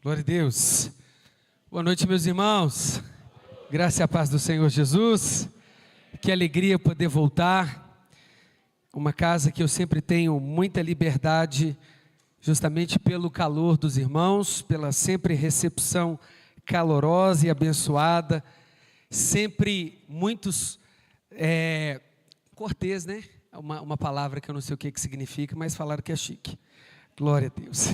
Glória a Deus. Boa noite, meus irmãos. Graça e a paz do Senhor Jesus. Que alegria poder voltar. Uma casa que eu sempre tenho muita liberdade, justamente pelo calor dos irmãos, pela sempre recepção calorosa e abençoada. Sempre muitos cortês, né? Uma palavra que eu não sei o que significa, mas falaram que é chique. Glória a Deus.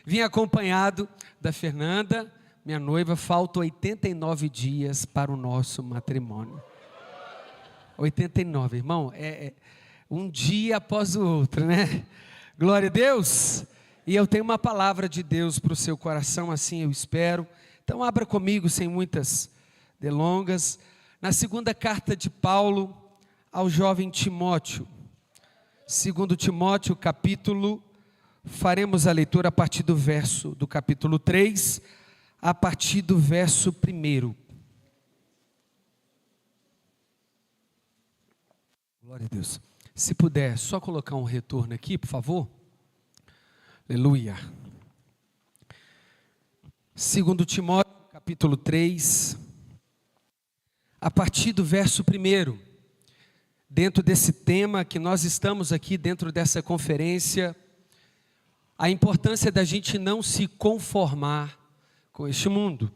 Vim acompanhado da Fernanda, minha noiva. Faltam 89 dias para o nosso matrimônio. 89, irmão, um dia após o outro, né? Glória a Deus. E eu tenho uma palavra de Deus para o seu coração, assim eu espero. Então abra comigo, sem muitas delongas, na segunda carta de Paulo ao jovem Timóteo. 2 Timóteo, capítulo, faremos a leitura a partir do capítulo 3, a partir do verso 1. Glória a Deus. Se puder, só colocar um retorno aqui, por favor. Aleluia. 2 Timóteo, capítulo 3, a partir do verso 1. Dentro desse tema que nós estamos aqui, dentro dessa conferência, a importância da gente não se conformar com este mundo.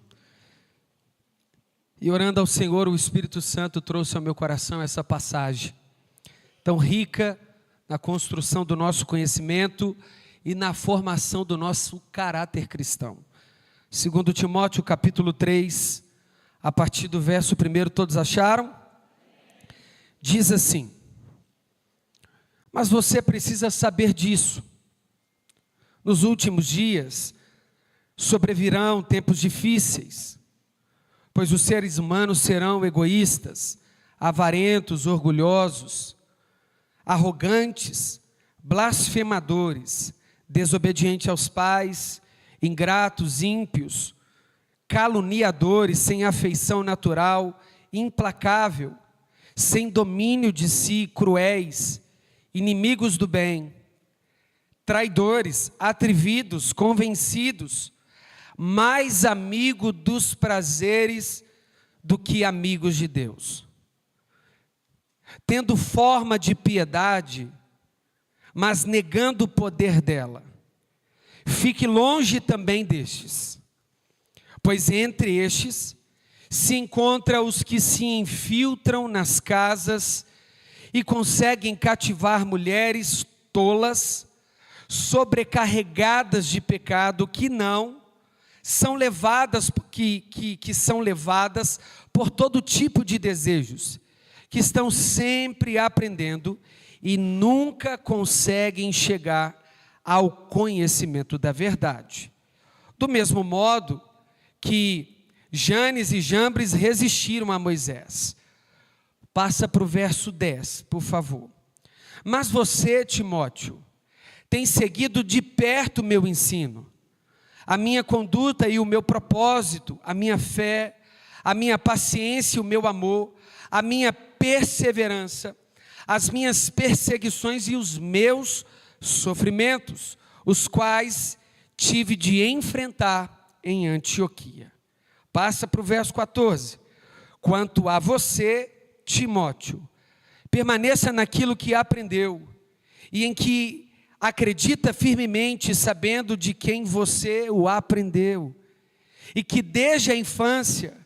E orando ao Senhor, o Espírito Santo trouxe ao meu coração essa passagem, tão rica na construção do nosso conhecimento e na formação do nosso caráter cristão. 2 Timóteo, capítulo 3, a partir do verso 1, todos acharam? Diz assim: mas você precisa saber disso. Nos últimos dias sobrevirão tempos difíceis, pois os seres humanos serão egoístas, avarentos, orgulhosos, arrogantes, blasfemadores, desobedientes aos pais, ingratos, ímpios, caluniadores, sem afeição natural, implacável, sem domínio de si, cruéis, inimigos do bem, traidores, atrevidos, convencidos, mais amigo dos prazeres do que amigos de Deus, tendo forma de piedade, mas negando o poder dela. Fique longe também destes, pois entre estes se encontra os que se infiltram nas casas e conseguem cativar mulheres tolas, sobrecarregadas de pecado, que são levadas por todo tipo de desejos, que estão sempre aprendendo e nunca conseguem chegar ao conhecimento da verdade. Do mesmo modo que Janes e Jambres resistiram a Moisés. Passa para o verso 10, por favor. Mas você, Timóteo, tem seguido de perto o meu ensino, a minha conduta e o meu propósito, a minha fé, a minha paciência e o meu amor, a minha perseverança, as minhas perseguições e os meus sofrimentos, os quais tive de enfrentar em Antioquia. Passa para o verso 14. Quanto a você, Timóteo, permaneça naquilo que aprendeu e em que acredita firmemente, sabendo de quem você o aprendeu, e que desde a infância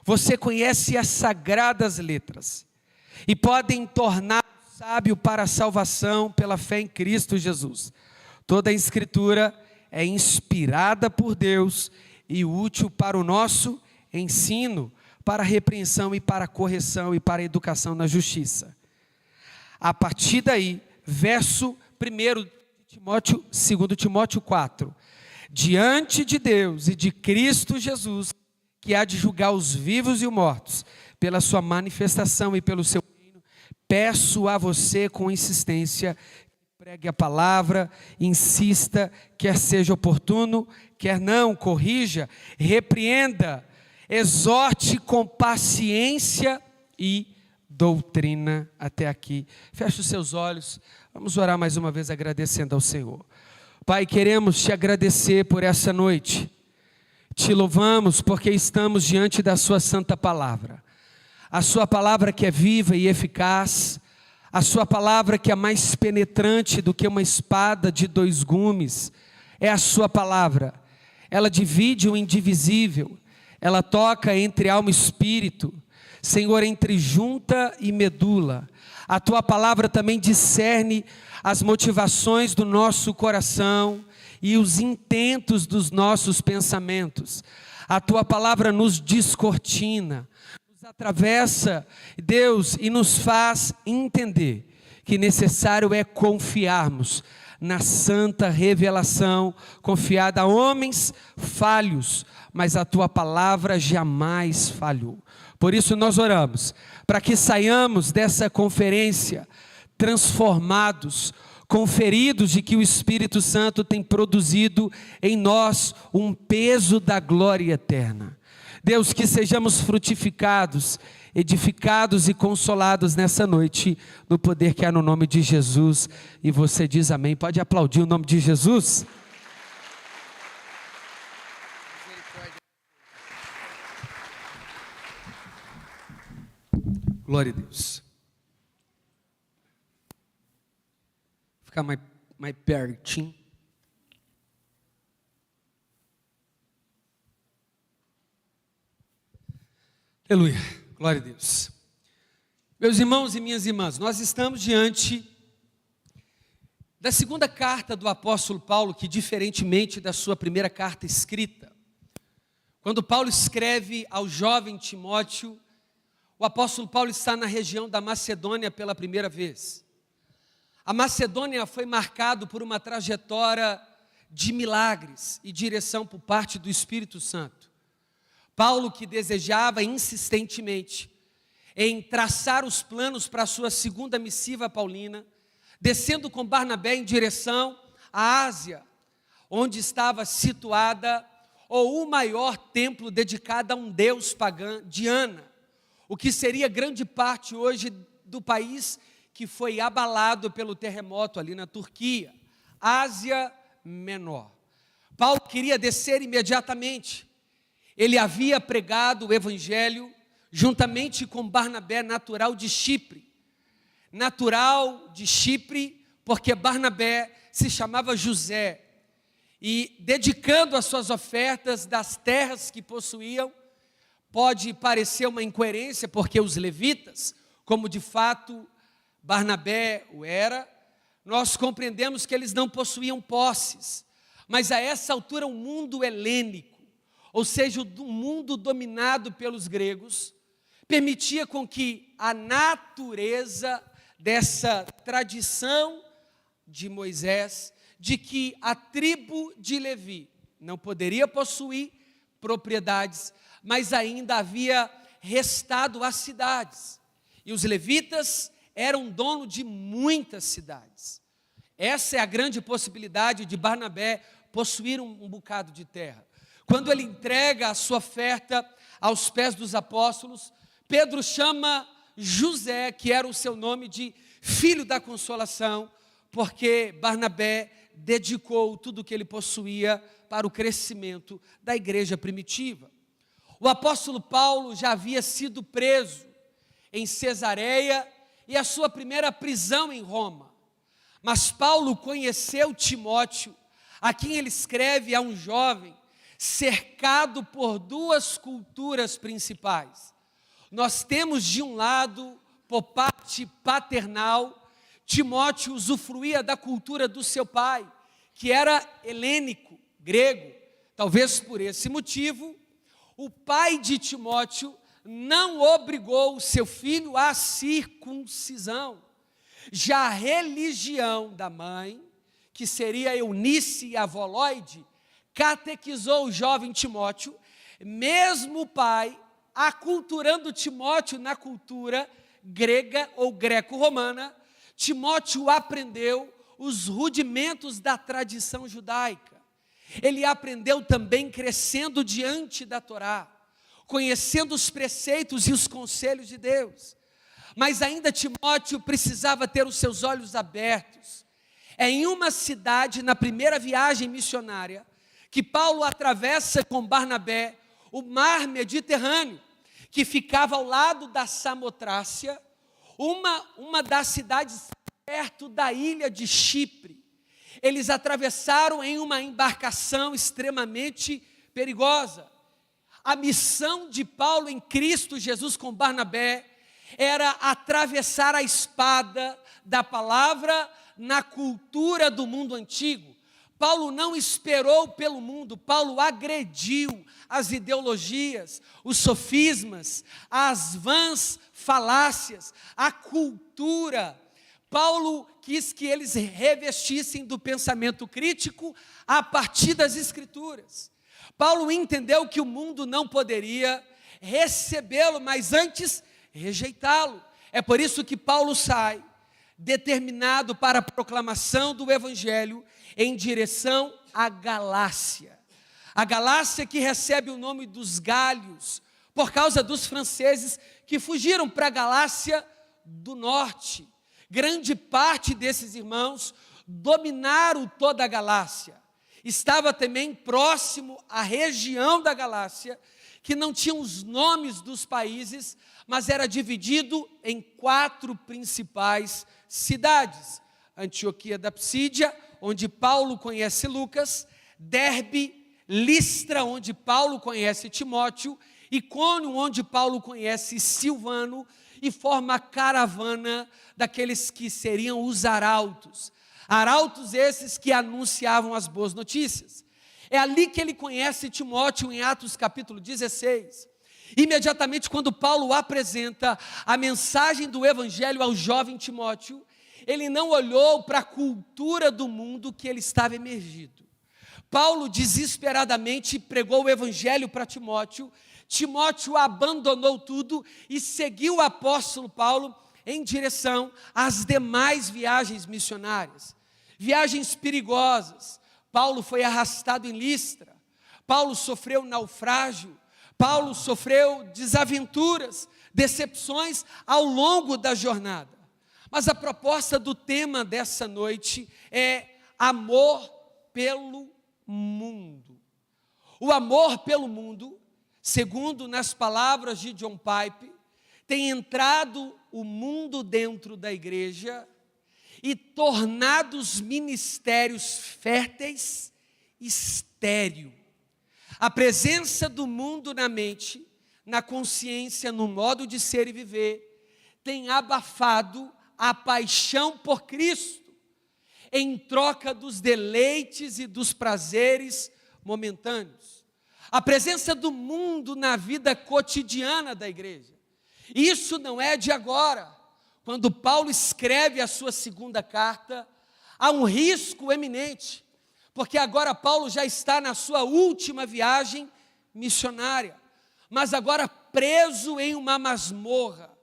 você conhece as sagradas letras, e podem tornar sábio para a salvação pela fé em Cristo Jesus. Toda a Escritura é inspirada por Deus e útil para o nosso ensino, para a repreensão e para a correção e para a educação na justiça. A partir daí, verso 1 2 Timóteo 4, diante de Deus e de Cristo Jesus, que há de julgar os vivos e os mortos, pela sua manifestação e pelo seu reino, peço a você com insistência, pregue a palavra, insista, quer seja oportuno, quer não, corrija, repreenda, exorte com paciência e doutrina. Até aqui. Feche os seus olhos. Vamos orar mais uma vez agradecendo ao Senhor. Pai, queremos te agradecer por essa noite. Te louvamos porque estamos diante da sua santa palavra. A sua palavra que é viva e eficaz, a sua palavra que é mais penetrante do que uma espada de 2 gumes, é a sua palavra. Ela divide o indivisível, ela toca entre alma e espírito, Senhor, entre junta e medula. A tua palavra também discerne as motivações do nosso coração e os intentos dos nossos pensamentos. A tua palavra nos descortina, nos atravessa, Deus, e nos faz entender que necessário é confiarmos na santa revelação, confiada a homens falhos, mas a tua palavra jamais falhou. Por isso nós oramos, para que saiamos dessa conferência transformados, conferidos de que o Espírito Santo tem produzido em nós um peso da glória eterna. Deus, que sejamos frutificados, edificados e consolados nessa noite, no poder que há no nome de Jesus. E você diz amém. Pode aplaudir o nome de Jesus. Glória a Deus. Ficar mais pertinho. Aleluia, glória a Deus. Meus irmãos e minhas irmãs, nós estamos diante da segunda carta do apóstolo Paulo, que diferentemente da sua primeira carta escrita, quando Paulo escreve ao jovem Timóteo, o apóstolo Paulo está na região da Macedônia pela primeira vez. A Macedônia foi marcada por uma trajetória de milagres e direção por parte do Espírito Santo. Paulo, que desejava insistentemente em traçar os planos para a sua segunda missiva paulina, descendo com Barnabé em direção à Ásia, onde estava situada o maior templo dedicado a um deus pagão, Diana, o que seria grande parte hoje do país que foi abalado pelo terremoto ali na Turquia, Ásia Menor. Paulo queria descer imediatamente. Ele havia pregado o evangelho juntamente com Barnabé, natural de Chipre. Natural de Chipre, porque Barnabé se chamava José. E dedicando as suas ofertas das terras que possuíam, pode parecer uma incoerência, porque os levitas, como de fato Barnabé o era, nós compreendemos que eles não possuíam posses. Mas a essa altura o mundo helênico, ou seja, o mundo dominado pelos gregos, permitia com que a natureza dessa tradição de Moisés, de que a tribo de Levi não poderia possuir propriedades, mas ainda havia restado as cidades. E os levitas eram dono de muitas cidades. Essa é a grande possibilidade de Barnabé possuir um bocado de terra. Quando ele entrega a sua oferta aos pés dos apóstolos, Pedro chama José, que era o seu nome, de filho da consolação, porque Barnabé dedicou tudo o que ele possuía para o crescimento da igreja primitiva. O apóstolo Paulo já havia sido preso em Cesareia e a sua primeira prisão em Roma. Mas Paulo conheceu Timóteo, a quem ele escreve a um jovem, cercado por 2 culturas principais. Nós temos de um lado, por parte paternal, Timóteo usufruía da cultura do seu pai, que era helênico, grego. Talvez por esse motivo, o pai de Timóteo não obrigou o seu filho à circuncisão. Já a religião da mãe, que seria Eunice e Avoloide, catequizou o jovem Timóteo, mesmo o pai aculturando Timóteo na cultura grega ou greco-romana. Timóteo aprendeu os rudimentos da tradição judaica. Ele aprendeu também crescendo diante da Torá, conhecendo os preceitos e os conselhos de Deus. Mas ainda Timóteo precisava ter os seus olhos abertos. É em uma cidade, na primeira viagem missionária, que Paulo atravessa com Barnabé o mar Mediterrâneo, que ficava ao lado da Samotrácia, uma das cidades perto da ilha de Chipre. Eles atravessaram em uma embarcação extremamente perigosa. A missão de Paulo em Cristo Jesus com Barnabé era atravessar a espada da palavra na cultura do mundo antigo. Paulo não esperou pelo mundo, Paulo agrediu as ideologias, os sofismas, as vãs falácias, a cultura. Paulo quis que eles revestissem do pensamento crítico a partir das Escrituras. Paulo entendeu que o mundo não poderia recebê-lo, mas antes rejeitá-lo. É por isso que Paulo sai determinado para a proclamação do Evangelho em direção à Galácia. A Galácia que recebe o nome dos Gálios, por causa dos franceses que fugiram para a Galácia do norte. Grande parte desses irmãos dominaram toda a Galácia. Estava também próximo à região da Galácia, que não tinha os nomes dos países, mas era dividido em 4 principais cidades: Antioquia da Psídia, onde Paulo conhece Lucas; Derbe, Listra, onde Paulo conhece Timóteo; Icônio, onde Paulo conhece Silvano, e forma a caravana daqueles que seriam os arautos. Arautos esses que anunciavam as boas notícias. É ali que ele conhece Timóteo, em Atos capítulo 16. Imediatamente quando Paulo apresenta a mensagem do Evangelho ao jovem Timóteo, ele não olhou para a cultura do mundo que ele estava emergido. Paulo desesperadamente pregou o Evangelho para Timóteo. Timóteo abandonou tudo e seguiu o apóstolo Paulo em direção às demais viagens missionárias. Viagens perigosas. Paulo foi arrastado em Listra. Paulo sofreu naufrágio. Paulo sofreu desaventuras, decepções ao longo da jornada. Mas a proposta do tema dessa noite é amor pelo mundo. O amor pelo mundo, segundo nas palavras de John Piper, tem entrado o mundo dentro da igreja e tornado os ministérios férteis estéril. A presença do mundo na mente, na consciência, no modo de ser e viver, tem abafado a paixão por Cristo, em troca dos deleites e dos prazeres momentâneos. A presença do mundo na vida cotidiana da igreja. Isso não é de agora. Quando Paulo escreve a sua segunda carta, há um risco eminente, porque agora Paulo já está na sua última viagem missionária, mas agora preso em uma masmorra.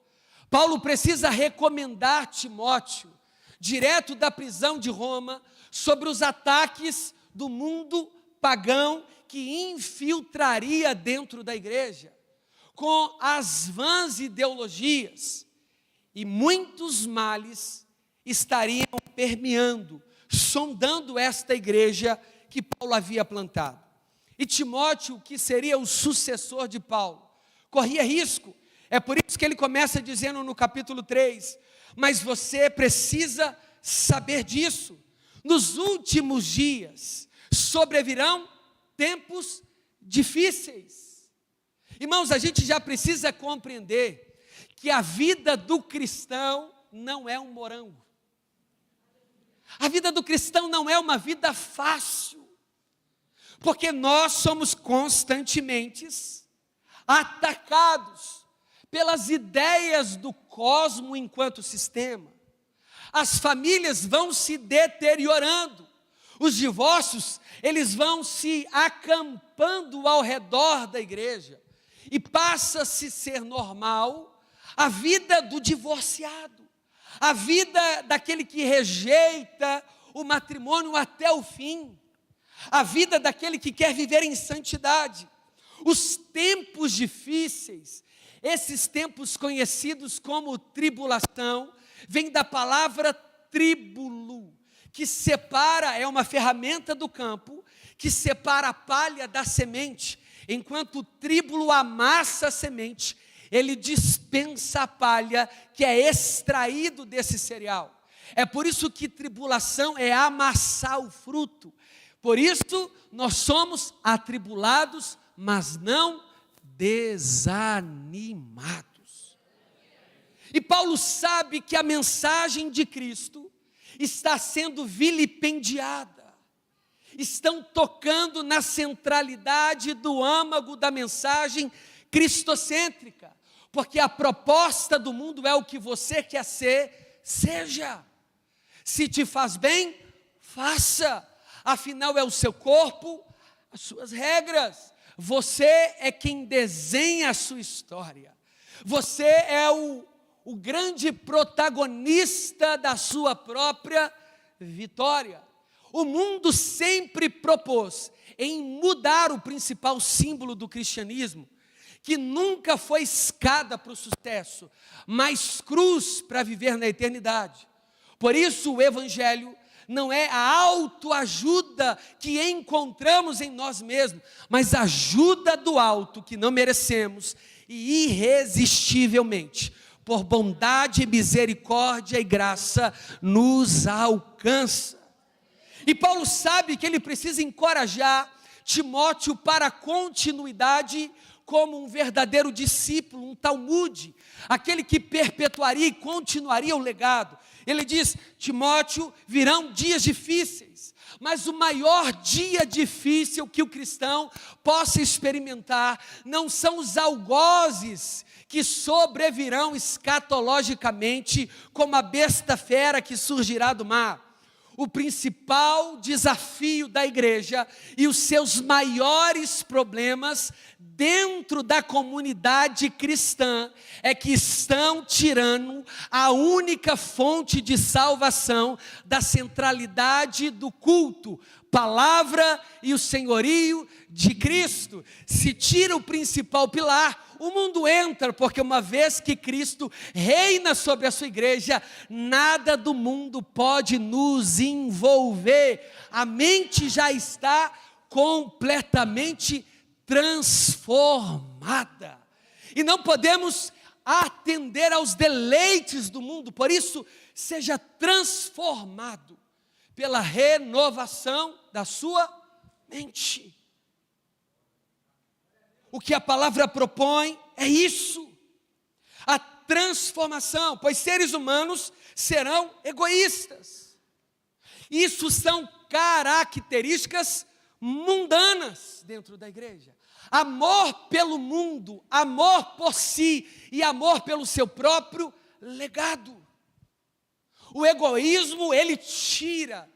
Paulo precisa recomendar Timóteo, direto da prisão de Roma, sobre os ataques do mundo pagão que infiltraria dentro da igreja, com as vãs ideologias, e muitos males estariam permeando, sondando esta igreja que Paulo havia plantado. E Timóteo, que seria o sucessor de Paulo, corria risco. É por isso que ele começa dizendo no capítulo 3, mas você precisa saber disso. Nos últimos dias sobrevirão tempos difíceis. Irmãos, a gente já precisa compreender que a vida do cristão não é um morango. A vida do cristão não é uma vida fácil, porque nós somos constantemente atacados pelas ideias do cosmo enquanto sistema. As famílias vão se deteriorando, os divórcios, eles vão se acampando ao redor da igreja, e passa-se a ser normal a vida do divorciado, a vida daquele que rejeita o matrimônio até o fim, a vida daquele que quer viver em santidade. Os tempos difíceis, esses tempos conhecidos como tribulação, vem da palavra tribulo, que separa, é uma ferramenta do campo, que separa a palha da semente. Enquanto o tríbulo amassa a semente, ele dispensa a palha que é extraído desse cereal. É por isso que tribulação é amassar o fruto. Por isso nós somos atribulados, mas não desanimados. E Paulo sabe que a mensagem de Cristo está sendo vilipendiada. Estão tocando na centralidade do âmago da mensagem cristocêntrica, porque a proposta do mundo é o que você quer ser, seja. Se te faz bem, faça. Afinal é o seu corpo, as suas regras. Você é quem desenha a sua história. Você é o grande protagonista da sua própria vitória. O mundo sempre propôs em mudar o principal símbolo do cristianismo, que nunca foi escada para o sucesso, mas cruz para viver na eternidade. Por isso o evangelho não é a autoajuda que encontramos em nós mesmos, mas a ajuda do alto que não merecemos e irresistivelmente, por bondade, misericórdia e graça, nos alcança. E Paulo sabe que ele precisa encorajar Timóteo para a continuidade como um verdadeiro discípulo, um talmude, aquele que perpetuaria e continuaria o legado. Ele diz: Timóteo, virão dias difíceis, mas o maior dia difícil que o cristão possa experimentar não são os algozes que sobrevirão escatologicamente como a besta fera que surgirá do mar. O principal desafio da igreja e os seus maiores problemas dentro da comunidade cristã é que estão tirando a única fonte de salvação da centralidade do culto, palavra e o senhorio de Cristo. Se tira o principal pilar, o mundo entra, porque uma vez que Cristo reina sobre a sua igreja, nada do mundo pode nos envolver. A mente já está completamente transformada. E não podemos atender aos deleites do mundo, por isso, seja transformado pela renovação da sua mente. O que a palavra propõe é isso, a transformação, pois seres humanos serão egoístas. Isso são características mundanas dentro da igreja. Amor pelo mundo, amor por si e amor pelo seu próprio legado. O egoísmo, ele tira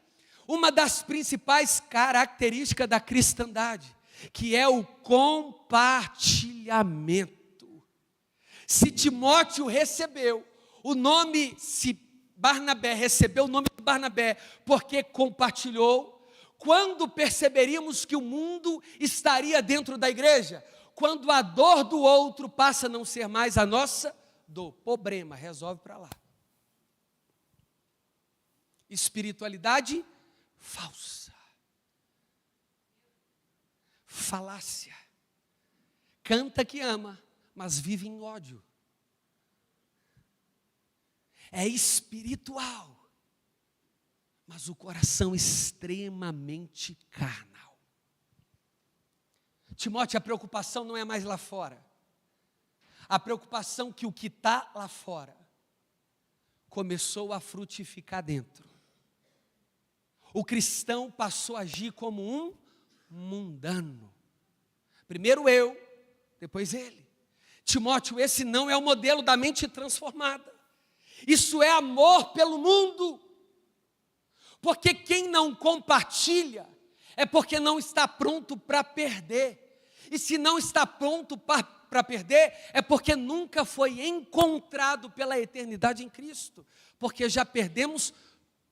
uma das principais características da cristandade, que é o compartilhamento. Se Timóteo recebeu o nome, se Barnabé recebeu o nome de Barnabé porque compartilhou, quando perceberíamos que o mundo estaria dentro da igreja? Quando a dor do outro passa a não ser mais a nossa dor. Problema, resolve para lá. Espiritualidade falsa. Falácia. Canta que ama, mas vive em ódio. É espiritual, mas o coração extremamente carnal. Timóteo, a preocupação não é mais lá fora. A preocupação que o que está lá fora começou a frutificar dentro. O cristão passou a agir como um mundano. Primeiro eu, depois ele. Timóteo, esse não é o modelo da mente transformada. Isso é amor pelo mundo. Porque quem não compartilha é porque não está pronto para perder. E se não está pronto para perder, é porque nunca foi encontrado pela eternidade em Cristo. Porque já perdemos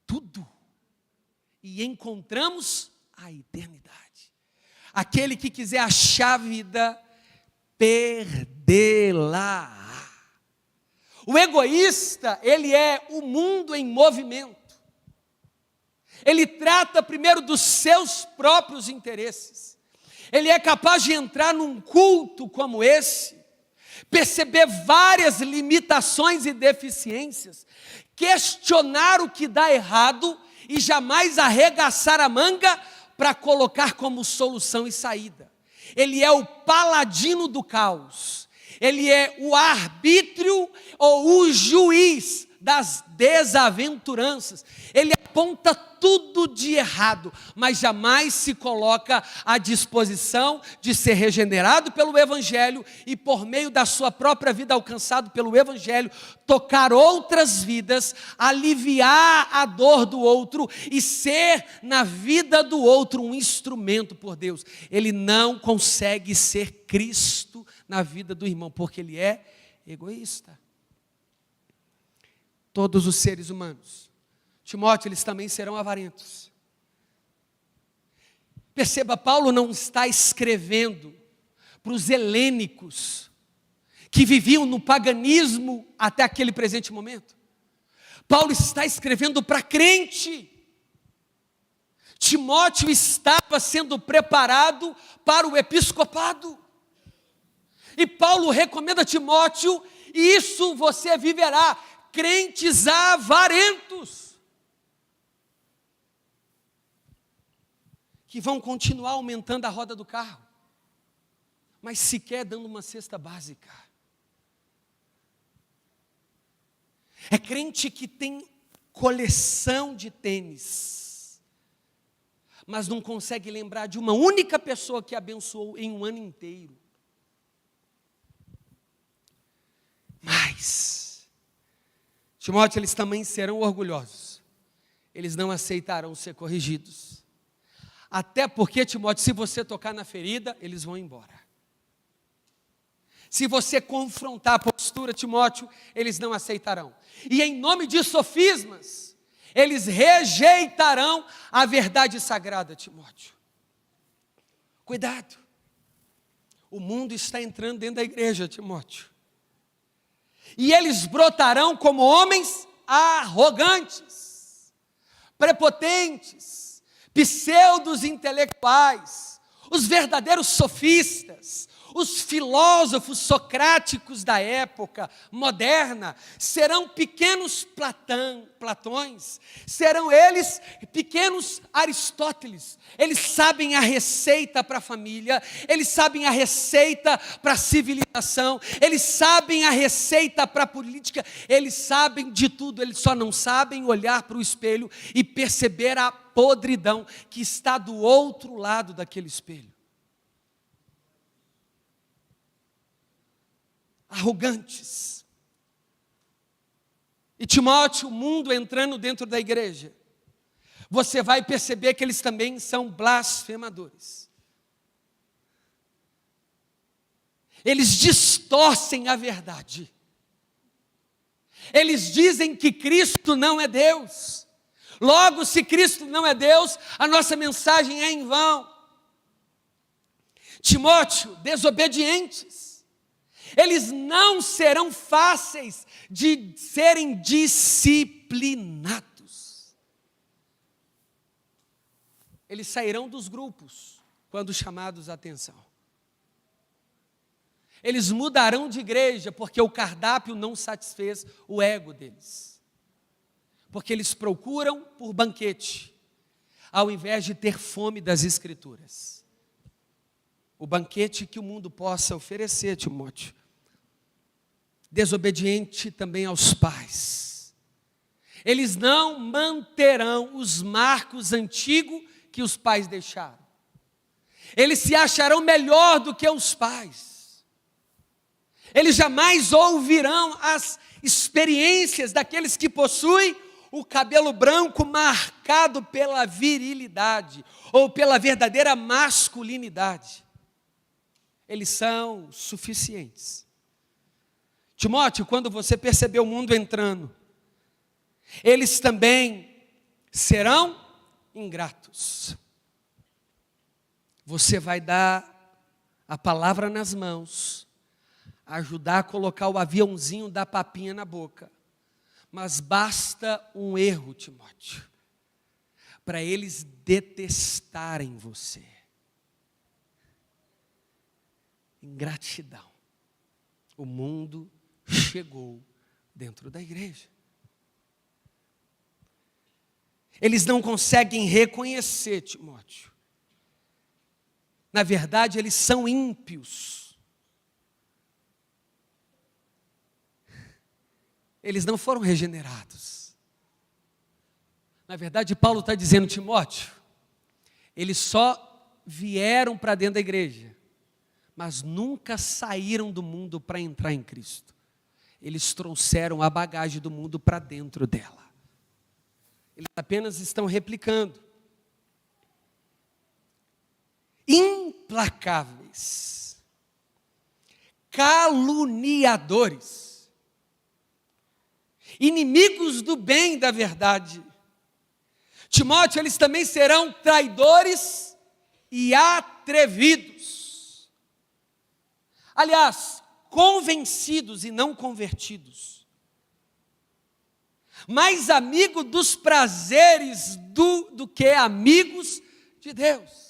tudo e encontramos a eternidade. Aquele que quiser achar a vida, perdê-la. O egoísta, ele é o mundo em movimento. Ele trata primeiro dos seus próprios interesses. Ele é capaz de entrar num culto como esse, perceber várias limitações e deficiências, questionar o que dá errado e jamais arregaçar a manga para colocar como solução e saída. Ele é o paladino do caos. Ele é o arbítrio ou o juiz das desaventuranças. Ele aponta tudo de errado, mas jamais se coloca à disposição de ser regenerado pelo Evangelho e, por meio da sua própria vida alcançado pelo Evangelho, tocar outras vidas, aliviar a dor do outro e ser na vida do outro um instrumento por Deus. Ele não consegue ser Cristo na vida do irmão, porque ele é egoísta. Todos os seres humanos, Timóteo, eles também serão avarentos. Perceba, Paulo não está escrevendo para os helênicos que viviam no paganismo até aquele presente momento. Paulo está escrevendo para crente. Timóteo estava sendo preparado para o episcopado. E Paulo recomenda a Timóteo, isso você viverá, crentes avarentos, que vão continuar aumentando a roda do carro, mas sequer dando uma cesta básica. É crente que tem coleção de tênis, mas não consegue lembrar de uma única pessoa que abençoou em um ano inteiro. Mas, Timóteo, eles também serão orgulhosos. Eles não aceitarão ser corrigidos. Até porque, Timóteo, se você tocar na ferida, eles vão embora. Se você confrontar a postura, Timóteo, eles não aceitarão. E em nome de sofismas, eles rejeitarão a verdade sagrada, Timóteo. Cuidado. O mundo está entrando dentro da igreja, Timóteo. E eles brotarão como homens arrogantes, prepotentes, pseudos intelectuais, os verdadeiros sofistas, os filósofos socráticos da época moderna, serão pequenos Platões, serão eles pequenos Aristóteles. Eles sabem a receita para a família, eles sabem a receita para a civilização, eles sabem a receita para a política, eles sabem de tudo, eles só não sabem olhar para o espelho e perceber a podridão que está do outro lado daquele espelho. Arrogantes. E Timóteo, o mundo entrando dentro da igreja, você vai perceber que eles também são blasfemadores. Eles distorcem a verdade. Eles dizem que Cristo não é Deus. Logo, se Cristo não é Deus, a nossa mensagem é em vão. Timóteo, desobedientes. Eles não serão fáceis de serem disciplinados. Eles sairão dos grupos quando chamados à atenção. Eles mudarão de igreja porque o cardápio não satisfez o ego deles. Porque eles procuram por banquete, ao invés de ter fome das Escrituras. O banquete que o mundo possa oferecer, Timóteo. Desobediente também aos pais. Eles não manterão os marcos antigos que os pais deixaram. Eles se acharão melhor do que os pais. Eles jamais ouvirão as experiências daqueles que possuem o cabelo branco marcado pela virilidade ou pela verdadeira masculinidade. Eles são suficientes. Timóteo, quando você perceber o mundo entrando, eles também serão ingratos. Você vai dar a palavra nas mãos, ajudar a colocar o aviãozinho da papinha na boca, mas basta um erro, Timóteo. para eles detestarem você. Ingratidão. O mundo chegou dentro da igreja. Eles não conseguem reconhecer, Timóteo. Na verdade, eles são ímpios. Eles não foram regenerados. Na verdade, Paulo está dizendo, Timóteo, eles só vieram para dentro da igreja, mas nunca saíram do mundo para entrar em Cristo. Eles trouxeram a bagagem do mundo para dentro dela. Eles apenas estão replicando. Implacáveis, caluniadores, inimigos do bem e da verdade. Timóteo, eles também serão traidores e atrevidos. Aliás, convencidos e não convertidos. Mais amigo dos prazeres do que amigos de Deus.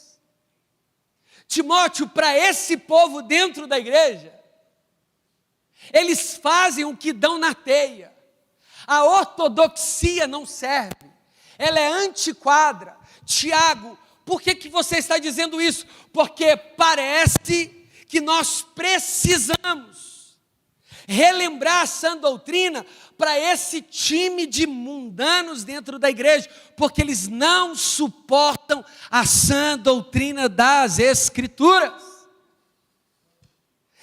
Timóteo, para esse povo dentro da igreja, eles fazem o que dão na teia. A ortodoxia não serve, ela é antiquada. Tiago, por que você está dizendo isso? Porque parece que nós precisamos relembrar a sã doutrina para esse time de mundanos dentro da igreja, porque eles não suportam a sã doutrina das Escrituras.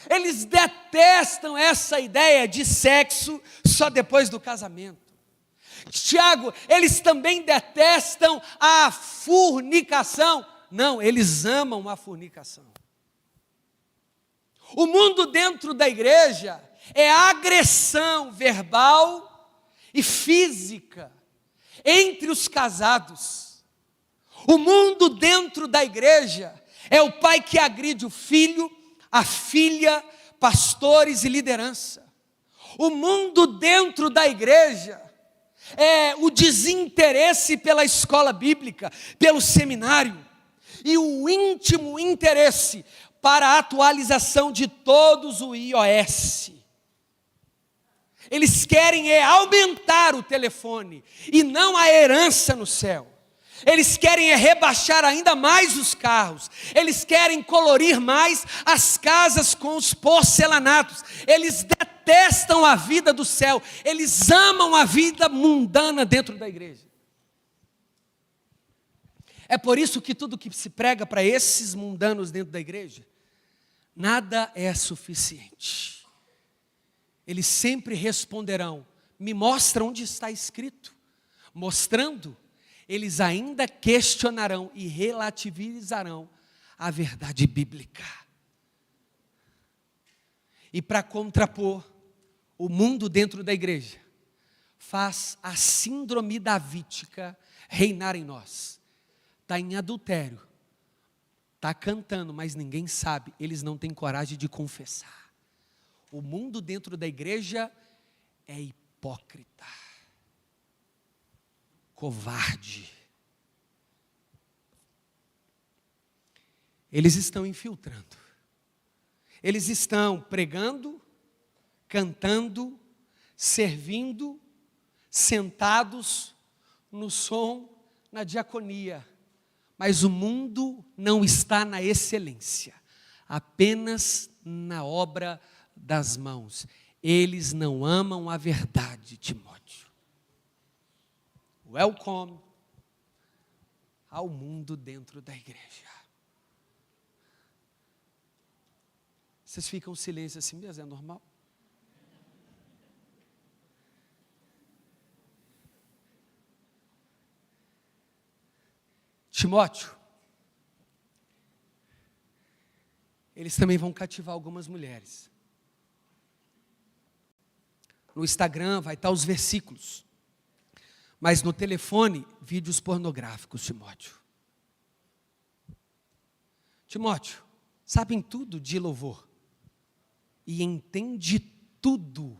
Eles detestam essa ideia de sexo só depois do casamento. Tiago, eles também detestam a fornicação. Não, eles amam a fornicação. O mundo dentro da igreja é agressão verbal e física entre os casados. O mundo dentro da igreja é o pai que agride o filho, a filha, pastores e liderança. O mundo dentro da igreja é o desinteresse pela escola bíblica, pelo seminário, e o íntimo interesse para a atualização de todos o iOS. Eles querem aumentar o telefone e não a herança no céu. Eles querem rebaixar ainda mais os carros. Eles querem colorir mais as casas com os porcelanatos. Eles detestam a vida do céu. Eles amam a vida mundana dentro da igreja. É por isso que tudo que se prega para esses mundanos dentro da igreja, nada é suficiente. Eles sempre responderão, me mostra onde está escrito. Mostrando, eles ainda questionarão e relativizarão a verdade bíblica. E para contrapor, o mundo dentro da igreja faz a síndrome davídica reinar em nós. Está em adultério, está cantando, mas ninguém sabe, eles não têm coragem de confessar. O mundo dentro da igreja é hipócrita, covarde. Eles estão infiltrando. Eles estão pregando, cantando, servindo, sentados no som, na diaconia. Mas o mundo não está na excelência, apenas na obra das mãos. Eles não amam a verdade, Timóteo. Welcome ao mundo dentro da igreja. Vocês ficam em silêncio assim mesmo, é normal? Timóteo, eles também vão cativar algumas mulheres. No Instagram vai estar os versículos, mas no telefone, vídeos pornográficos, Timóteo. Timóteo, sabem tudo de louvor e entende tudo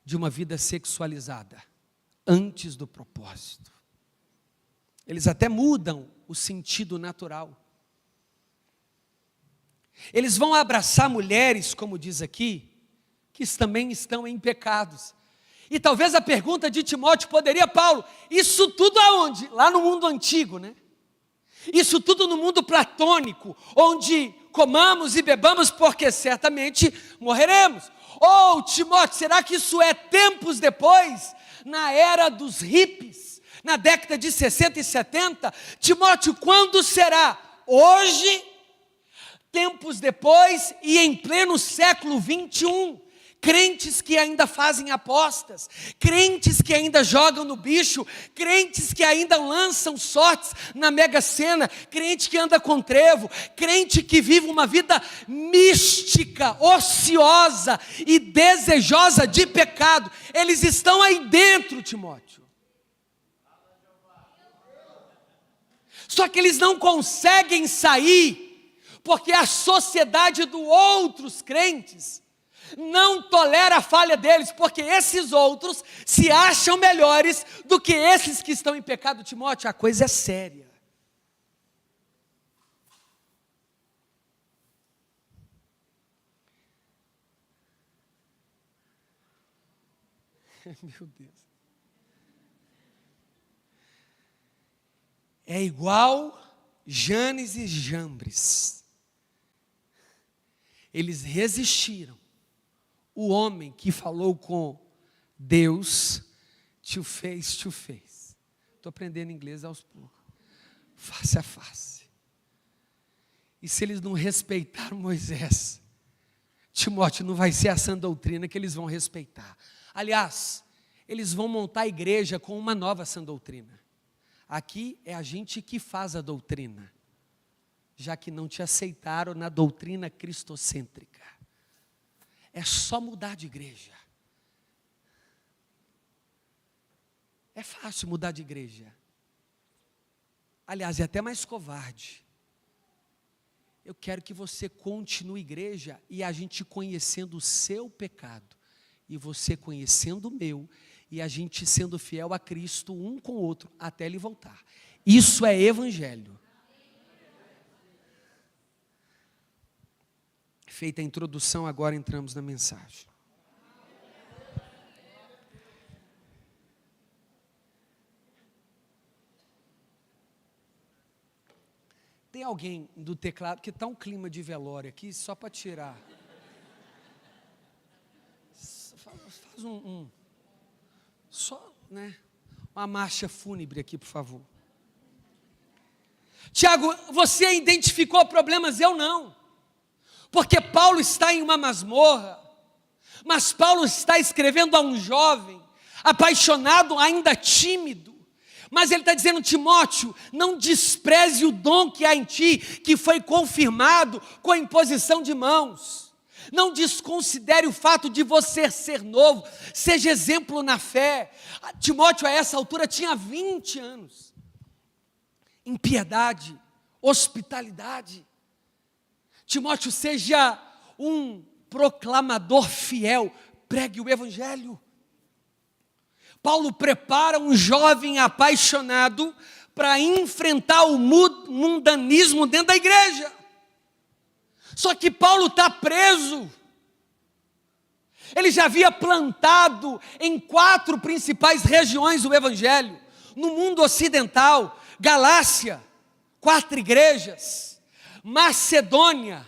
de uma vida sexualizada antes do propósito. Eles até mudam o sentido natural. Eles vão abraçar mulheres, como diz aqui, que também estão em pecados. E talvez a pergunta de Timóteo poderia, Paulo, isso tudo aonde? Lá no mundo antigo, né? Isso tudo no mundo platônico, onde comamos e bebamos porque certamente morreremos. Ou, Timóteo, será que isso é tempos depois, na era dos hippies, na década de 60 e 70? Timóteo, quando será? Hoje, tempos depois e em pleno século 21. Crentes que ainda fazem apostas, crentes que ainda jogam no bicho, crentes que ainda lançam sortes na Mega Sena, crente que anda com trevo, crente que vive uma vida mística, ociosa e desejosa de pecado. Eles estão aí dentro, Timóteo. Só que eles não conseguem sair, porque a sociedade dos outros crentes não tolera a falha deles, porque esses outros se acham melhores do que esses que estão em pecado. Timóteo, a coisa é séria. Meu Deus. É igual Janes e Jambres. Eles resistiram. O homem que falou com Deus, to face. Estou aprendendo inglês aos poucos. Face a face. E se eles não respeitaram Moisés, Timóteo, não vai ser a sã doutrina que eles vão respeitar. Aliás, eles vão montar a igreja com uma nova sã doutrina. Aqui é a gente que faz a doutrina, já que não te aceitaram na doutrina cristocêntrica. É só mudar de igreja. É fácil mudar de igreja. Aliás, é até mais covarde. Eu quero que você continue igreja e a gente conhecendo o seu pecado, e você conhecendo o meu, e a gente sendo fiel a Cristo um com o outro, até Ele voltar. Isso é evangelho. Feita a introdução, agora entramos na mensagem. Tem alguém do teclado, que está um clima de velório aqui, só para tirar. Faz só, né? Uma marcha fúnebre aqui, por favor. Tiago, você identificou problemas? Eu não. Porque Paulo está em uma masmorra, mas Paulo está escrevendo a um jovem, apaixonado, ainda tímido, mas ele está dizendo, Timóteo, não despreze o dom que há em ti, que foi confirmado com a imposição de mãos, não desconsidere o fato de você ser novo, seja exemplo na fé. Timóteo a essa altura tinha 20 anos, em piedade, hospitalidade. Timóteo, seja um proclamador fiel, pregue o evangelho. Paulo prepara um jovem apaixonado para enfrentar o mundanismo dentro da igreja. Só que Paulo está preso. Ele já havia plantado em 4 principais regiões o evangelho. No mundo ocidental, Galácia, 4 igrejas. Macedônia,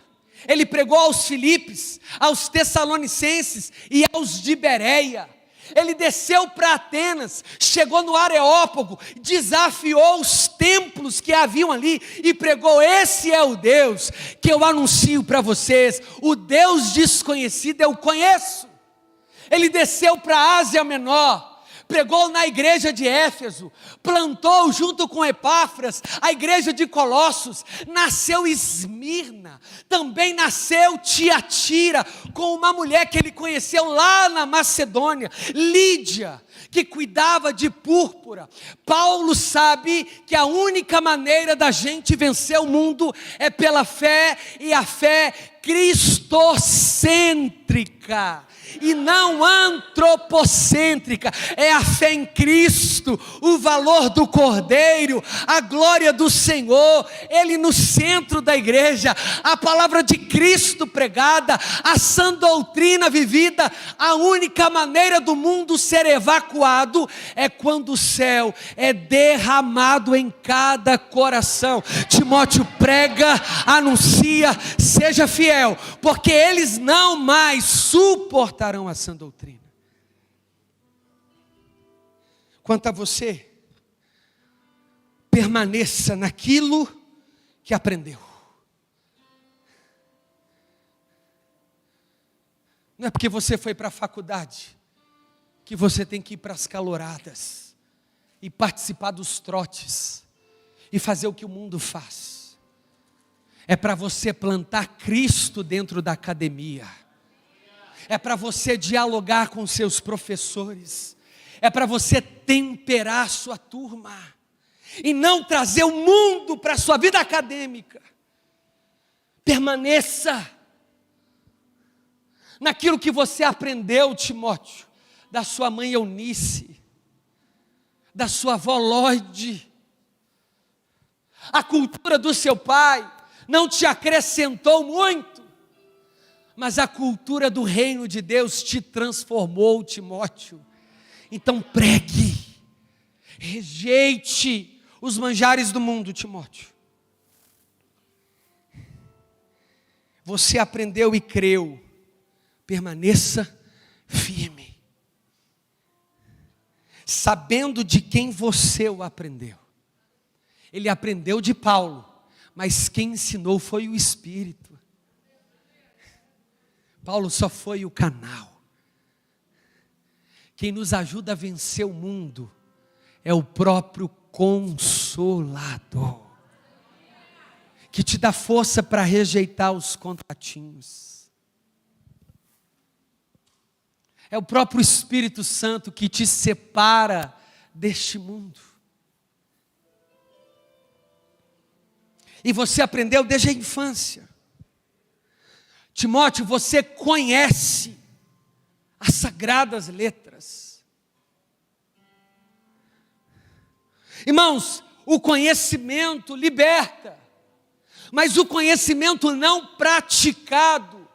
ele pregou aos Filipos, aos Tessalonicenses e aos de Bereia. Ele desceu para Atenas, chegou no Areópago, desafiou os templos que haviam ali e pregou, esse é o Deus que eu anuncio para vocês, o Deus desconhecido eu conheço. Ele desceu para a Ásia Menor, pregou na igreja de Éfeso, plantou junto com Epáfras a igreja de Colossos, nasceu Esmirna, também nasceu Tiatira, com uma mulher que ele conheceu lá na Macedônia, Lídia, que cuidava de púrpura. Paulo sabe que a única maneira da gente vencer o mundo é pela fé, e a fé cristocêntrica. e não antropocêntrica. É a fé em Cristo, o valor do Cordeiro, a glória do Senhor, Ele no centro da igreja, a palavra de Cristo pregada, a sã doutrina vivida. A única maneira do mundo ser evacuado é quando o céu é derramado em cada coração. Timóteo, prega, anuncia, seja fiel, porque eles não mais suportarão a sã doutrina. Quanto a você, permaneça naquilo que aprendeu. Não é porque você foi para a faculdade que você tem que ir para as caloradas e participar dos trotes e fazer o que o mundo faz. É para você plantar Cristo dentro da academia. É para você dialogar com seus professores. É para você temperar a sua turma. E não trazer o mundo para a sua vida acadêmica. Permaneça naquilo que você aprendeu, Timóteo, da sua mãe Eunice, da sua avó Lloyd. A cultura do seu pai não te acrescentou muito, mas a cultura do reino de Deus te transformou, Timóteo. Então pregue, rejeite os manjares do mundo, Timóteo. Você aprendeu e creu, permaneça firme, sabendo de quem você o aprendeu. Ele aprendeu de Paulo, mas quem ensinou foi o Espírito. Paulo só foi o canal. Quem nos ajuda a vencer o mundo é o próprio Consolador, que te dá força para rejeitar os contatinhos. É o próprio Espírito Santo que te separa deste mundo. E você aprendeu desde a infância. Timóteo, você conhece as sagradas letras. Irmãos, o conhecimento liberta, mas o conhecimento não praticado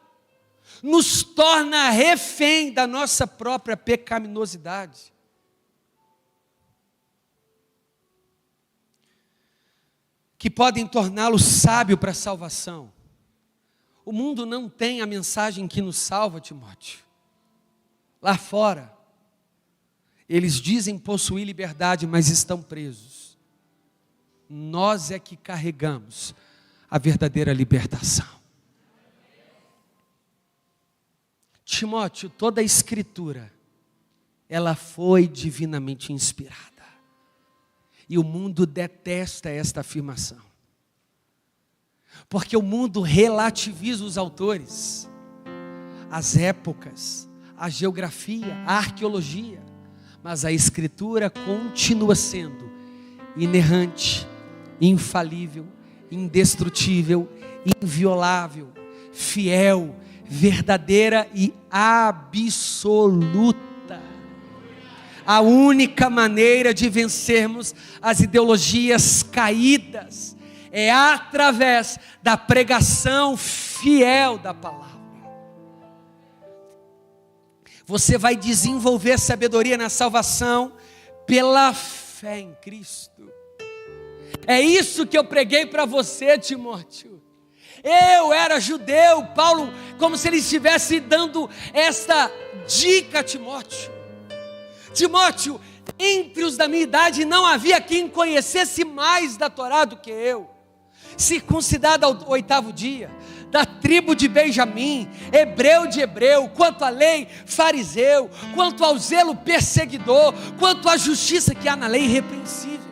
nos torna refém da nossa própria pecaminosidade. Que podem torná-lo sábio para a salvação. O mundo não tem a mensagem que nos salva, Timóteo. Lá fora, eles dizem possuir liberdade, mas estão presos. Nós é que carregamos a verdadeira libertação. Timóteo, toda a Escritura, ela foi divinamente inspirada. E o mundo detesta esta afirmação. Porque o mundo relativiza os autores, as épocas, a geografia, a arqueologia. Mas a Escritura continua sendo inerrante, infalível, indestrutível, inviolável, fiel, verdadeira e absoluta. A única maneira de vencermos as ideologias caídas é através da pregação fiel da palavra. Você vai desenvolver sabedoria na salvação pela fé em Cristo. É isso que eu preguei para você, Timóteo. Eu era judeu, Paulo, como se ele estivesse dando esta dica a Timóteo. Timóteo, entre os da minha idade não havia quem conhecesse mais da Torá do que eu. Circuncidado ao 8º dia, da tribo de Benjamim, hebreu de hebreu, quanto à lei, fariseu, quanto ao zelo perseguidor, quanto à justiça que há na lei, irrepreensível.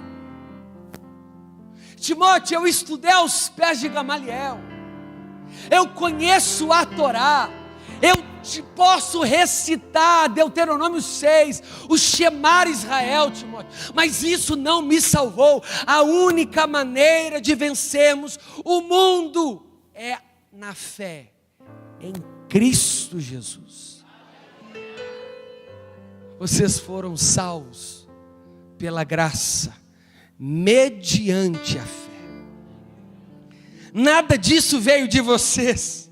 Timóteo, eu estudei aos pés de Gamaliel, eu conheço a Torá, eu te posso recitar Deuteronômio 6, o Shemar Israel, Timóteo, mas isso não me salvou. A única maneira de vencermos o mundo é na fé em Cristo Jesus. Vocês foram salvos pela graça, mediante a fé. Nada disso veio de vocês,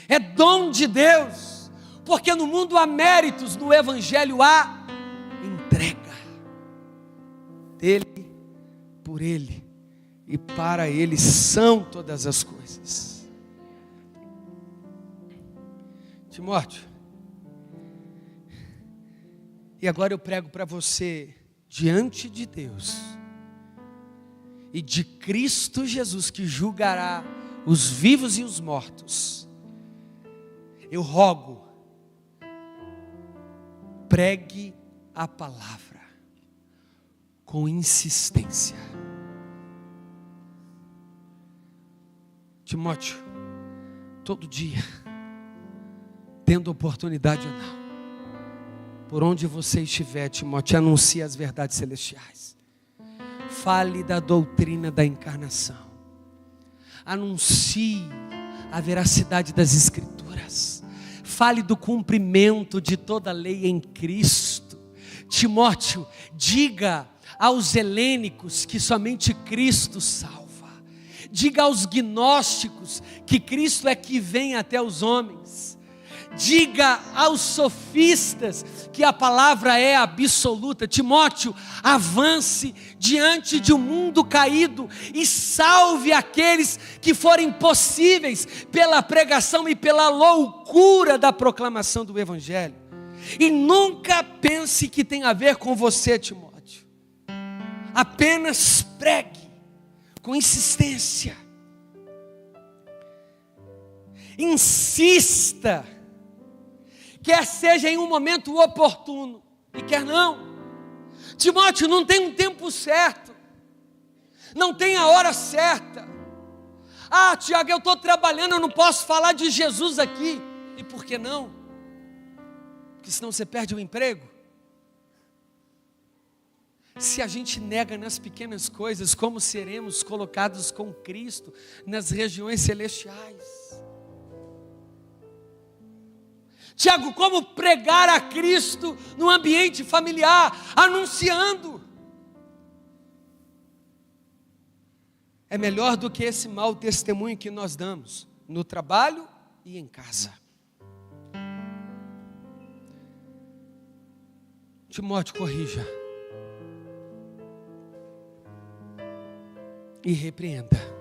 é dom de Deus, porque no mundo há méritos, no Evangelho há entrega dele, por ele e para ele são todas as coisas. Timóteo, e agora eu prego para você, diante de Deus e de Cristo Jesus, que julgará os vivos e os mortos, eu rogo, pregue a palavra com insistência. Timóteo, todo dia, tendo oportunidade ou não, por onde você estiver, Timóteo, anuncie as verdades celestiais. Fale da doutrina da encarnação. Anuncie a veracidade das Escrituras. Fale do cumprimento de toda a lei em Cristo. Timóteo, diga aos helênicos que somente Cristo salva. Diga aos gnósticos que Cristo é que vem até os homens. Diga aos sofistas que a palavra é absoluta. Timóteo, avance diante de um mundo caído e salve aqueles que forem possíveis pela pregação e pela loucura da proclamação do Evangelho. E nunca pense que tem a ver com você, Timóteo. Apenas pregue com insistência. Insista. Quer seja em um momento oportuno, e quer não. Timóteo, não tem um tempo certo, não tem a hora certa. Ah, Tiago, eu estou trabalhando, eu não posso falar de Jesus aqui. E por que não? Porque senão você perde o emprego. Se a gente nega nas pequenas coisas, como seremos colocados com Cristo nas regiões celestiais? Tiago, como pregar a Cristo no ambiente familiar, anunciando? É melhor do que esse mau testemunho que nós damos no trabalho e em casa. Timóteo, corrija e repreenda.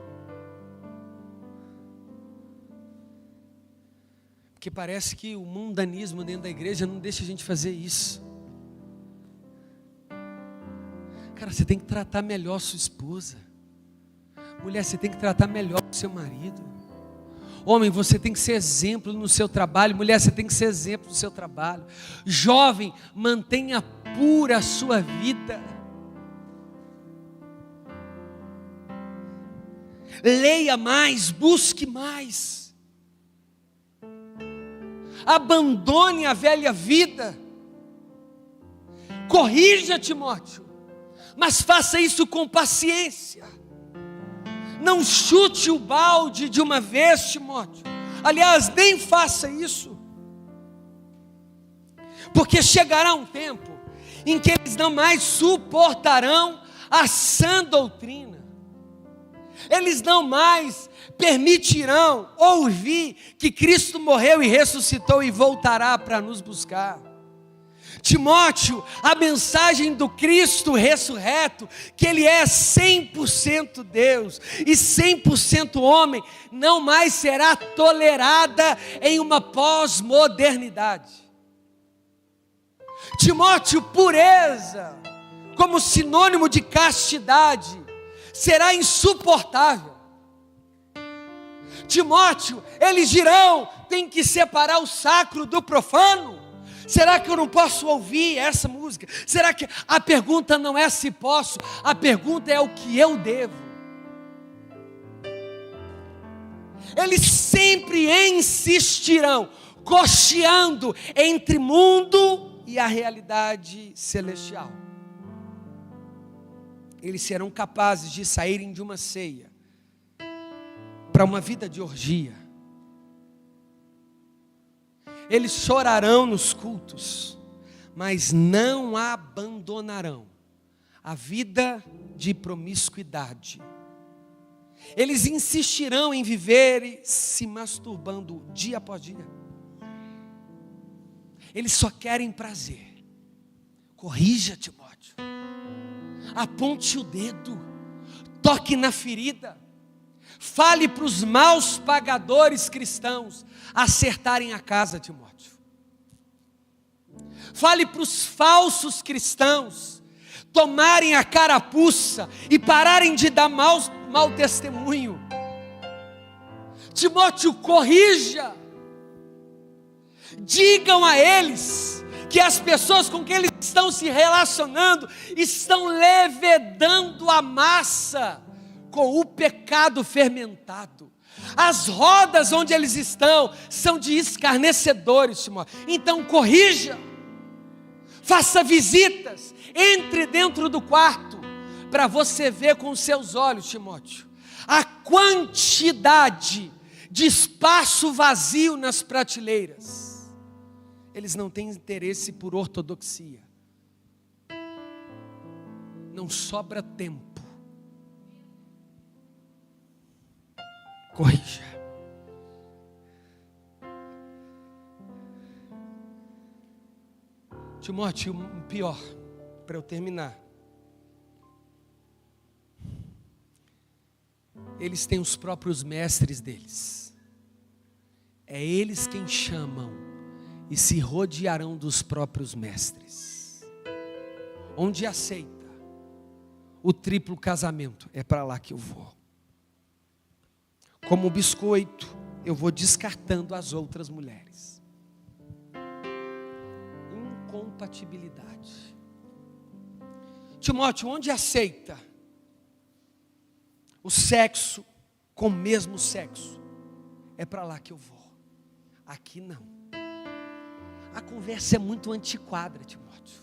Porque parece que o mundanismo dentro da igreja não deixa a gente fazer isso. Cara, você tem que tratar melhor sua esposa. Mulher, você tem que tratar melhor o seu marido. Homem, você tem que ser exemplo no seu trabalho. Mulher, você tem que ser exemplo no seu trabalho. Jovem, mantenha pura a sua vida. Leia mais, busque mais. Abandone a velha vida. Corrija, Timóteo, mas faça isso com paciência. Não chute o balde de uma vez, Timóteo. Aliás, nem faça isso, porque chegará um tempo em que eles não mais suportarão a sã doutrina. Eles não mais permitirão ouvir que Cristo morreu e ressuscitou e voltará para nos buscar. Timóteo, a mensagem do Cristo ressurreto, que Ele é 100% Deus e 100% homem, não mais será tolerada em uma pós-modernidade. Timóteo, pureza, como sinônimo de castidade, será insuportável. Timóteo, eles dirão, tem que separar o sacro do profano. Será que eu não posso ouvir essa música? Será que a pergunta não é se posso, a pergunta é o que eu devo. Eles sempre insistirão, cocheando entre mundo e a realidade celestial. Eles serão capazes de saírem de uma ceia para uma vida de orgia. Eles chorarão nos cultos, mas não abandonarão a vida de promiscuidade. Eles insistirão em viver se masturbando dia após dia. Eles só querem prazer. Corrija, Timóteo. Aponte o dedo. Toque na ferida. Fale para os maus pagadores cristãos acertarem a casa, Timóteo. Fale para os falsos cristãos tomarem a carapuça e pararem de dar mau testemunho. Timóteo, corrija. Digam a eles que as pessoas com quem eles estão se relacionando estão levedando a massa com o pecado fermentado. As rodas onde eles estão são de escarnecedores, Timóteo. Então corrija, faça visitas, entre dentro do quarto, para você ver com os seus olhos, Timóteo, a quantidade de espaço vazio nas prateleiras. Eles não têm interesse por ortodoxia. Não sobra tempo. Corrija. Timóteo, o pior, para eu terminar. Eles têm os próprios mestres deles. É eles quem chamam e se rodearão dos próprios mestres. Onde aceita o triplo casamento, é para lá que eu vou. Como biscoito, eu vou descartando as outras mulheres. Incompatibilidade. Timóteo, onde aceita o sexo com o mesmo sexo, é para lá que eu vou. Aqui não. A conversa é muito antiquada, Timóteo.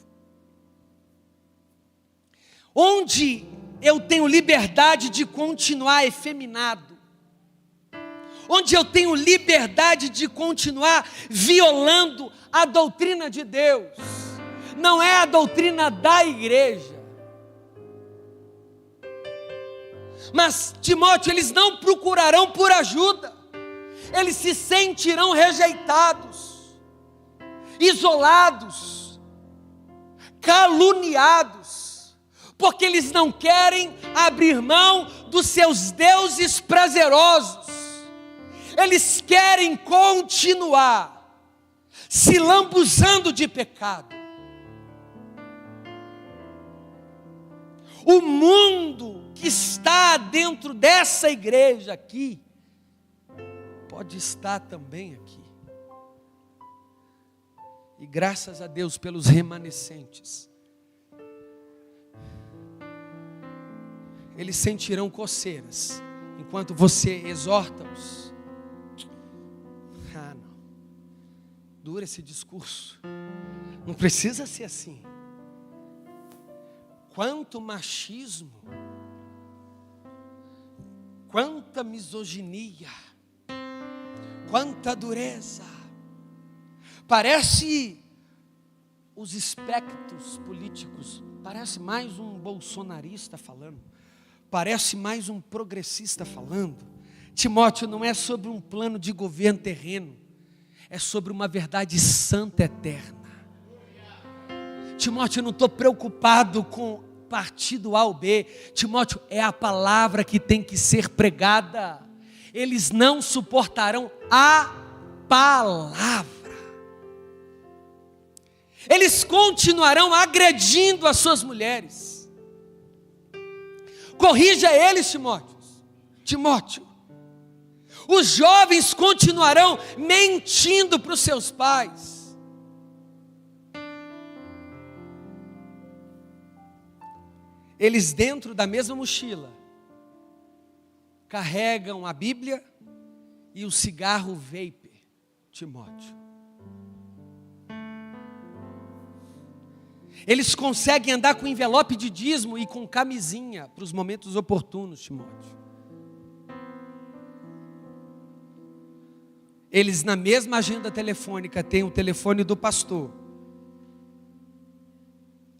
Onde eu tenho liberdade de continuar efeminado, onde eu tenho liberdade de continuar violando a doutrina de Deus, não é a doutrina da igreja. Mas, Timóteo, eles não procurarão por ajuda, eles se sentirão rejeitados, isolados, caluniados, porque eles não querem abrir mão dos seus deuses prazerosos. Eles querem continuar se lambuzando de pecado. O mundo que está dentro dessa igreja aqui pode estar também aqui. E graças a Deus pelos remanescentes. Eles sentirão coceiras enquanto você exorta-os. Ah, não. Dura esse discurso. Não precisa ser assim. Quanto machismo, quanta misoginia, quanta dureza. Parece os espectros políticos, parece mais um bolsonarista falando, parece mais um progressista falando. Timóteo, não é sobre um plano de governo terreno, é sobre uma verdade santa eterna. Timóteo, eu não estou preocupado com partido A ou B. Timóteo, é a palavra que tem que ser pregada. Eles não suportarão a palavra. Eles continuarão agredindo as suas mulheres. Corrija eles, Timóteo. Os jovens continuarão mentindo para os seus pais. Eles, dentro da mesma mochila, carregam a Bíblia e o cigarro vape, Timóteo. Eles conseguem andar com envelope de dízimo e com camisinha para os momentos oportunos, Timóteo. Eles, na mesma agenda telefônica, têm o telefone do pastor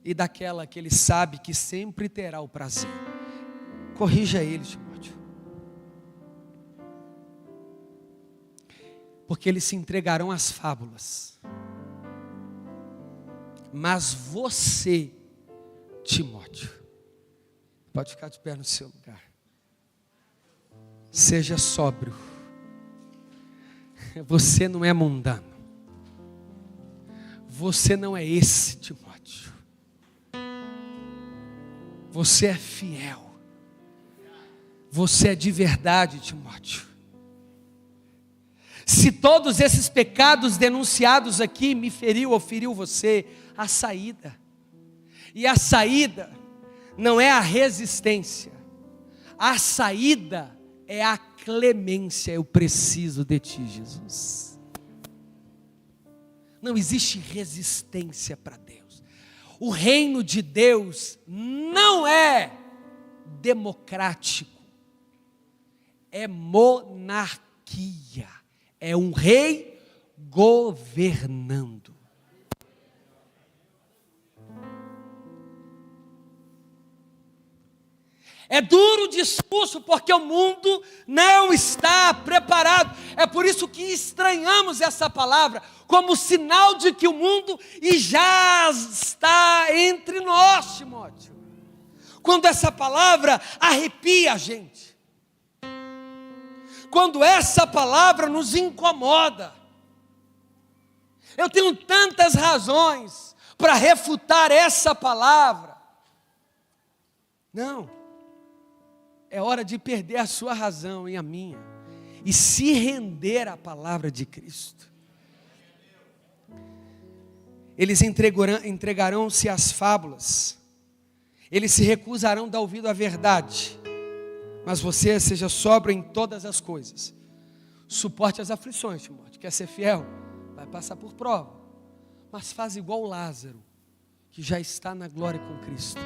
e daquela que ele sabe que sempre terá o prazer. Corrija ele, Timóteo. Porque eles se entregarão às fábulas. Mas você, Timóteo, pode ficar de pé no seu lugar. Seja sóbrio. Você não é mundano. Você não é esse, Timóteo. Você é fiel. Você é de verdade, Timóteo. Se todos esses pecados denunciados aqui me feriu ou feriu você, a saída. E a saída não é a resistência. A saída é a clemência. Eu preciso de ti, Jesus. Não existe resistência para Deus. O reino de Deus não é democrático. É monarquia. É um rei governando. É duro o discurso porque o mundo não está preparado. É por isso que estranhamos essa palavra como sinal de que o mundo já está entre nós, Timóteo. Quando essa palavra arrepia a gente. Quando essa palavra nos incomoda. Eu tenho tantas razões para refutar essa palavra. Não. É hora de perder a sua razão e a minha. E se render à palavra de Cristo. Eles entregarão-se às fábulas. Eles se recusarão a dar ouvido à verdade. Mas você seja sóbrio em todas as coisas. Suporte as aflições, Timóteo. Quer ser fiel? Vai passar por prova. Mas faz igual Lázaro, que já está na glória com Cristo.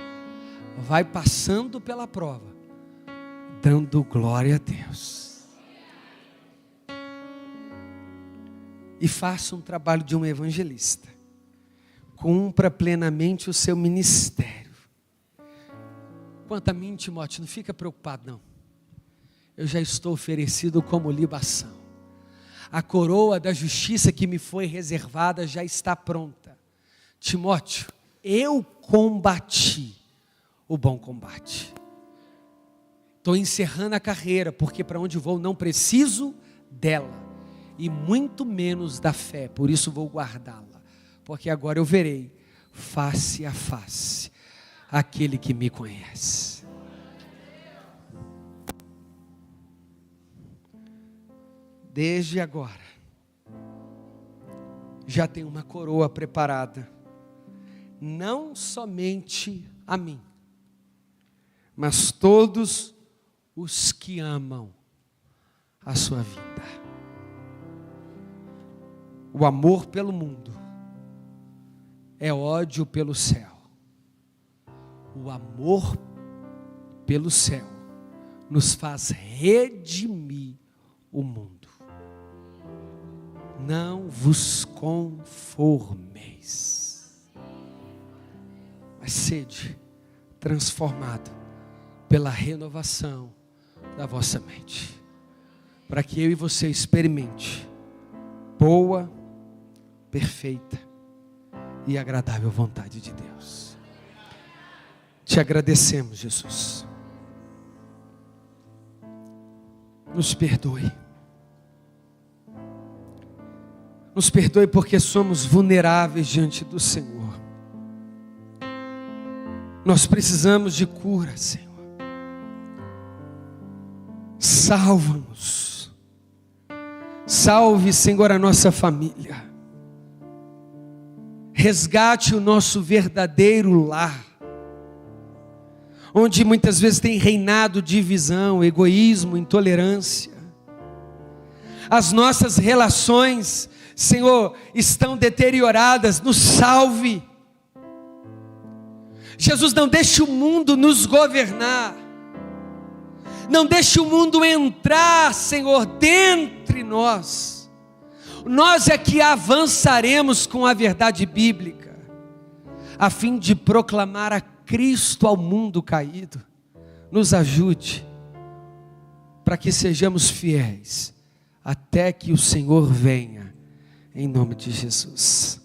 Vai passando pela prova, dando glória a Deus. E faça um trabalho de um evangelista. Cumpra plenamente o seu ministério. Quanto a mim, Timóteo, não fica preocupado não. Eu já estou oferecido como libação. A coroa da justiça que me foi reservada já está pronta. Timóteo, eu combati o bom combate. Estou encerrando a carreira, porque para onde vou não preciso dela, e muito menos da fé, por isso vou guardá-la, porque agora eu verei face a face aquele que me conhece. Desde agora, já tem uma coroa preparada, não somente a mim, mas todos os que amam a sua vida. O amor pelo mundo é ódio pelo céu. O amor pelo céu nos faz redimir o mundo. Não vos conformeis, mas sede transformado pela renovação da vossa mente, para que eu e você experimente boa, perfeita e agradável vontade de Deus. Te agradecemos, Jesus. Nos perdoe. Nos perdoe porque somos vulneráveis diante do Senhor. Nós precisamos de cura, Senhor. Salva-nos. Salve, Senhor, a nossa família. Resgate o nosso verdadeiro lar, onde muitas vezes tem reinado divisão, egoísmo, intolerância. As nossas relações, Senhor, estão deterioradas. Nos salve. Jesus, não deixe o mundo nos governar. Não deixe o mundo entrar, Senhor, dentre nós. Nós é que avançaremos com a verdade bíblica. a fim de proclamar a Cristo ao mundo caído. Nos ajude, para que sejamos fiéis, até que o Senhor venha, em nome de Jesus.